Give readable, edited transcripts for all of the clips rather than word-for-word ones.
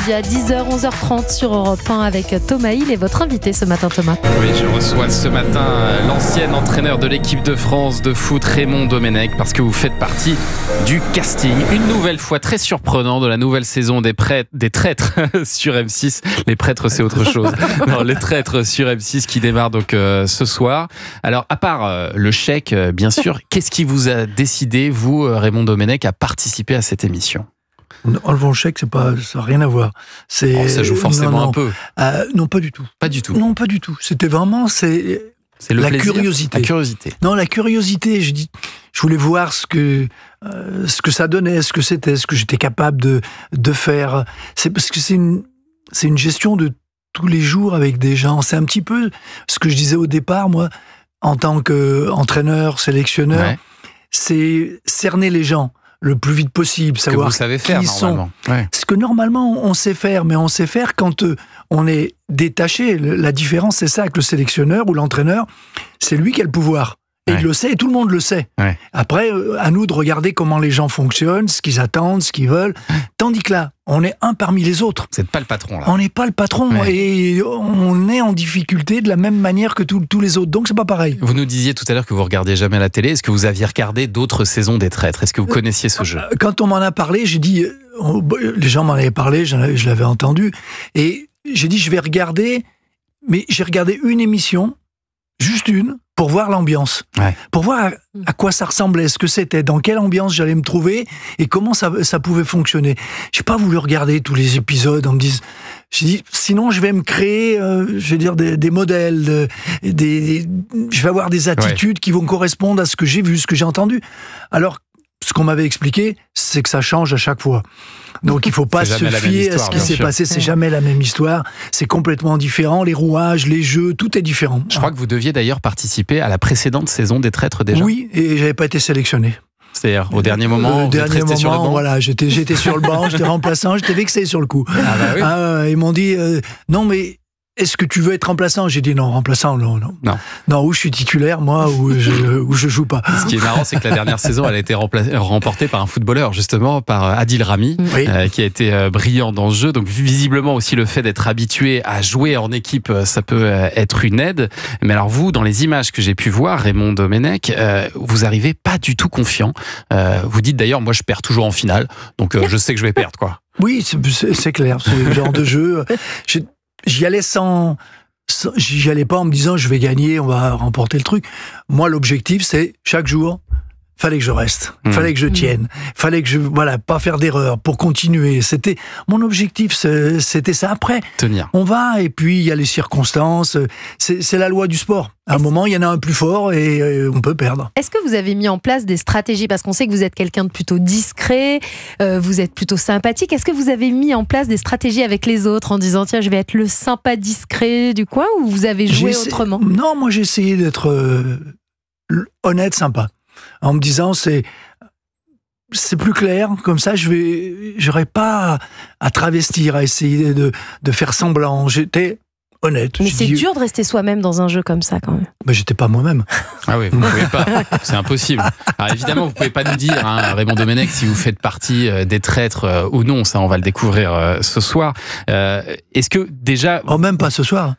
midi à 10h, 11h30 sur Europe 1 avec Thomas Hill et votre invité ce matin, Thomas. Oui, je reçois ce matin l'ancien entraîneur de l'équipe de France de foot, Raymond Domenech, parce que vous faites partie du casting. Une nouvelle fois très surprenant de la nouvelle saison des traîtres sur M6. Les prêtres, c'est autre chose. Non, les traîtres sur M6 qui démarrent donc ce soir. Alors, à part le chèque, bien sûr, qu'est-ce qui vous a décidé, vous, Raymond Domenech, à participer à cette émission ? Enlevant le chèque, ça n'a rien à voir. Ça joue forcément un peu. Non, pas du tout. Pas du tout. Non, pas du tout. C'était vraiment le la plaisir, curiosité. La curiosité. Non, la curiosité. Je voulais voir ce que ça donnait, ce que c'était, ce que j'étais capable de faire. C'est parce que c'est une gestion de tous les jours avec des gens. C'est un petit peu ce que je disais au départ, moi, en tant qu'entraîneur, sélectionneur. Ouais. C'est cerner les gens le plus vite possible, savoir que vous savez faire, qui ils sont. Ouais. Ce que normalement on sait faire, mais on sait faire quand on est détaché. La différence, c'est ça, avec le sélectionneur ou l'entraîneur, c'est lui qui a le pouvoir. Et il le sait, et tout le monde le sait. Ouais. Après, à nous de regarder comment les gens fonctionnent, ce qu'ils attendent, ce qu'ils veulent. Tandis que là, on est un parmi les autres. Vous n'êtes pas le patron, là. On n'est pas le patron, et on est en difficulté de la même manière que tous les autres. Donc, c'est pas pareil. Vous nous disiez tout à l'heure que vous regardiez jamais la télé. Est-ce que vous aviez regardé d'autres saisons des traîtres ? Est-ce que vous connaissiez ce jeu ? Quand on m'en a parlé, j'ai dit... les gens m'en avaient parlé, je l'avais entendu. Et j'ai dit, je vais regarder... Mais j'ai regardé une émission, juste une, pour voir l'ambiance, pour voir à quoi ça ressemblait, ce que c'était, dans quelle ambiance j'allais me trouver et comment ça pouvais fonctionner. J'ai pas voulu regarder tous les épisodes en me disant, j'ai dit, sinon je vais me créer, je vais dire des modèles, je vais avoir des attitudes qui vont correspondre à ce que j'ai vu, ce que j'ai entendu. Alors, ce qu'on m'avait expliqué, c'est que ça change à chaque fois. Donc il ne faut pas se fier à ce qui s'est passé, c'est jamais la même histoire, c'est complètement différent, les rouages, les jeux, tout est différent. Je crois que vous deviez d'ailleurs participer à la précédente saison des traîtres déjà. Oui, et je n'avais pas été sélectionné. C'est-à-dire, au dernier moment, vous êtes resté sur le banc ? Voilà, j'étais sur le banc, j'étais remplaçant, j'étais vexé sur le coup. Ah bah oui. Ils m'ont dit, non mais... Est-ce que tu veux être remplaçant ? J'ai dit non, remplaçant, non. Non, ou je suis titulaire, moi, ou je joue pas. Ce qui est marrant, c'est que la dernière saison, elle a été remportée par un footballeur, justement, par Adil Rami, qui a été brillant dans ce jeu. Donc, visiblement aussi, le fait d'être habitué à jouer en équipe, ça peut être une aide. Mais alors, vous, dans les images que j'ai pu voir, Raymond Domenech, vous arrivez pas du tout confiant. Vous dites d'ailleurs, moi, je perds toujours en finale, donc je sais que je vais perdre, quoi. Oui, c'est clair. C'est le genre de jeu. J'y allais j'y allais pas en me disant je vais gagner, on va remporter le truc. Moi, l'objectif, c'est chaque jour, fallait que je reste, fallait que je tienne, fallait que pas faire d'erreur pour continuer. C'était mon objectif, c'était ça. Après, tenir. On va et puis il y a les circonstances. C'est la loi du sport. À un moment, il y en a un plus fort et on peut perdre. Est-ce que vous avez mis en place des stratégies ? Parce qu'on sait que vous êtes quelqu'un de plutôt discret, vous êtes plutôt sympathique. Est-ce que vous avez mis en place des stratégies avec les autres en disant tiens, je vais être le sympa discret du coin, ou vous avez joué autrement ? Non, moi j'ai essayé d'être honnête, sympa. En me disant c'est plus clair, comme ça j'aurais pas à travestir, à essayer de faire semblant. J'étais honnête. Mais c'est dur de rester soi-même dans un jeu comme ça, quand même. Ben, j'étais pas moi-même. Ah oui, vous ne pouvez pas. C'est impossible. Alors évidemment, vous pouvez pas nous dire, Raymond Domenech, si vous faites partie des traîtres ou non. Ça, on va le découvrir ce soir. Est-ce que déjà... Oh, même pas ce soir.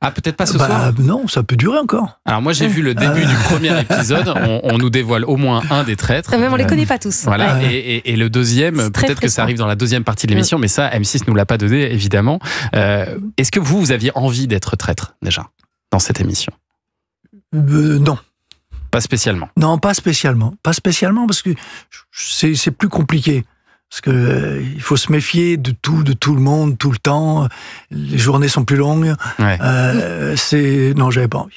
Ah, peut-être pas ce soir. Non, ça peut durer encore. Alors moi, j'ai vu le début du premier épisode. On nous dévoile au moins un des traîtres. Même on les connaît pas tous. Voilà. Et le deuxième, peut-être que ça arrive dans la deuxième partie de l'émission, mais ça, M6 nous l'a pas donné, évidemment. Est-ce que vous aviez envie d'être traître, déjà, dans cette émission ? Non. Pas spécialement. Non, pas spécialement. Pas spécialement parce que c'est plus compliqué. Parce que il faut se méfier de tout le monde, tout le temps. Les journées sont plus longues. Non, j'avais pas envie.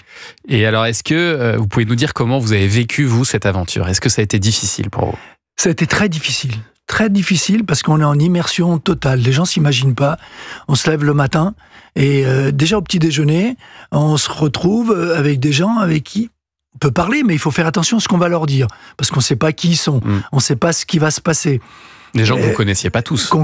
Et alors, est-ce que vous pouvez nous dire comment vous avez vécu, vous, cette aventure ? Est-ce que ça a été difficile pour vous ? Ça a été très difficile. Très difficile parce qu'on est en immersion totale. Les gens s'imaginent pas. On se lève le matin et déjà au petit déjeuner, on se retrouve avec des gens avec qui on peut parler, mais il faut faire attention à ce qu'on va leur dire parce qu'on ne sait pas qui ils sont. On ne sait pas ce qui va se passer. Des gens que vous ne connaissiez pas tous. Que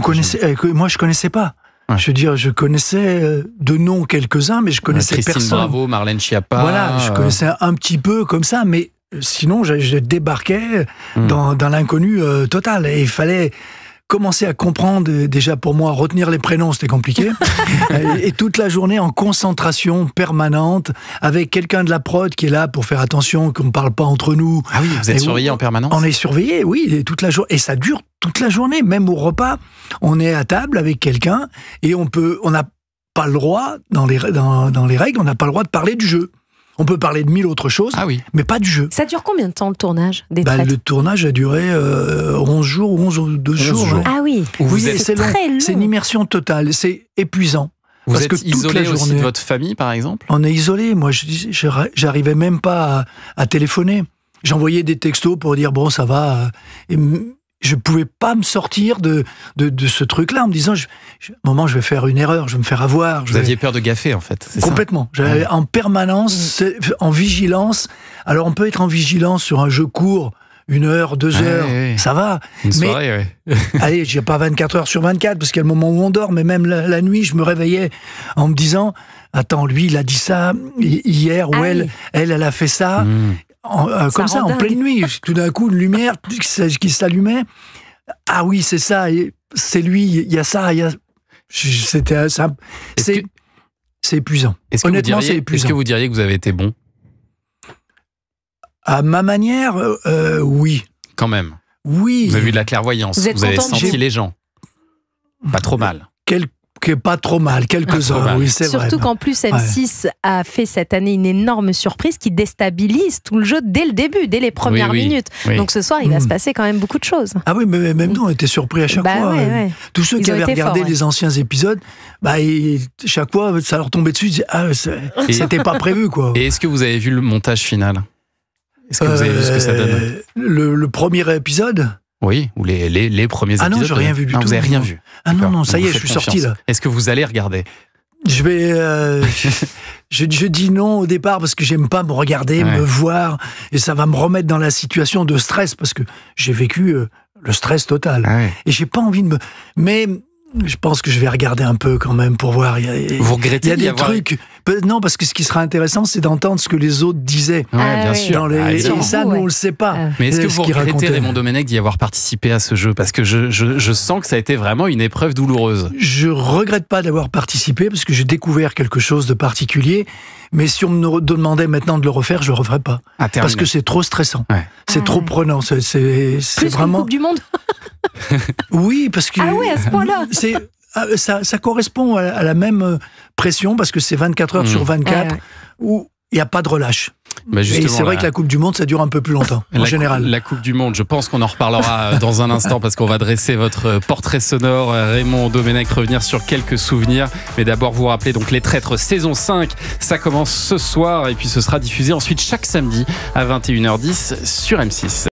moi, je ne connaissais pas. Ouais. Je veux dire, je connaissais de nom quelques-uns, mais je connaissais Christine personne. Bravo, Marlène Schiappa. Voilà, je connaissais un petit peu comme ça, mais sinon, je débarquais dans l'inconnu total. Et il fallait commencé à comprendre, déjà pour moi, retenir les prénoms, c'était compliqué. Et toute la journée en concentration permanente, avec quelqu'un de la prod qui est là pour faire attention qu'on ne parle pas entre nous. Ah oui, vous êtes surveillé en permanence? On est surveillé, oui, toute la journée. Et ça dure toute la journée, même au repas. On est à table avec quelqu'un et on n'a pas le droit, dans les règles, on n'a pas le droit de parler du jeu. On peut parler de 1000 autres choses, mais pas du jeu. Ça dure combien de temps, le tournage des traites? Le tournage a duré 11 jours, 11 ou 12 jours. Hein. Ah oui, c'est très long. C'est une immersion totale, c'est épuisant. Vous êtes isolé aussi de votre famille, par exemple? On est isolé. Moi, j'arrivais même pas à téléphoner. J'envoyais des textos pour dire, bon, ça va. Et je pouvais pas me sortir de ce truc-là en me disant, à un moment, je vais faire une erreur, je vais me faire avoir. Vous aviez peur de gaffer, en fait, c'est complètement. J'avais en permanence, en vigilance. Alors, on peut être en vigilance sur un jeu court, 1 heure, 2 heures, ça va. Une soirée, allez, j'ai pas 24 heures sur 24, parce qu'il y a le moment où on dort, mais même la nuit, je me réveillais en me disant, attends, lui, il a dit ça hier, ou elle a fait ça. Comme ça, en pleine nuit, tout d'un coup, une lumière qui s'allumait. Ah oui, c'est ça, c'est lui, il y a ça, c'est épuisant. Honnêtement, c'est épuisant. Est-ce que vous diriez que vous avez été bon? À ma manière, oui. Quand même. Oui. Vous avez eu de la clairvoyance, vous avez senti les gens. Pas trop mal. Pas trop mal, quelques-uns, oui, c'est vrai. Surtout qu'en plus, M6 a fait cette année une énorme surprise qui déstabilise tout le jeu dès le début, dès les premières minutes. Donc ce soir, il va se passer quand même beaucoup de choses. Ah oui, mais même nous, on était surpris à chaque fois. Tous ceux qui avaient regardé les anciens épisodes, chaque fois, ça leur tombait dessus, ils disaient, c'était pas prévu, quoi. Et est-ce que vous avez vu le montage final? Est-ce que vous avez vu ce que ça donne? Le premier épisode? Oui, ou les premiers épisodes. Ah non, j'ai rien vu du tout. Vous n'avez rien vu? Ah non, ça y est, je suis sorti là. Est-ce que vous allez regarder? Je vais... je dis non au départ parce que j'aime pas me regarder, me voir, et ça va me remettre dans la situation de stress, parce que j'ai vécu le stress total. Et j'ai pas envie de me... Mais... je pense que je vais regarder un peu quand même pour voir. Vous regrettez? Il y a des trucs. Non, parce que ce qui sera intéressant, c'est d'entendre ce que les autres disaient. Bien sûr. Et ça, nous, on le sait pas. Mais est-ce que vous regrettez, Raymond Domenech, d'y avoir participé à ce jeu? Parce que je sens que ça a été vraiment une épreuve douloureuse. Je regrette pas d'avoir participé, parce que j'ai découvert quelque chose de particulier. Mais si on me demandait maintenant de le refaire, je le referais pas. Parce que c'est trop stressant. C'est trop prenant. C'est vraiment... Plus Coupe du Monde. Oui, parce que... Ah oui, à ce point-là. Ça correspond à la même pression, parce que c'est 24 heures sur 24, où il n'y a pas de relâche. Et c'est vrai que la Coupe du Monde, ça dure un peu plus longtemps, en général. La Coupe du Monde, je pense qu'on en reparlera dans un instant, parce qu'on va dresser votre portrait sonore, Raymond Domenech, revenir sur quelques souvenirs. Mais d'abord, vous rappelez donc Les Traîtres saison 5, ça commence ce soir, et puis ce sera diffusé ensuite chaque samedi à 21h10 sur M6.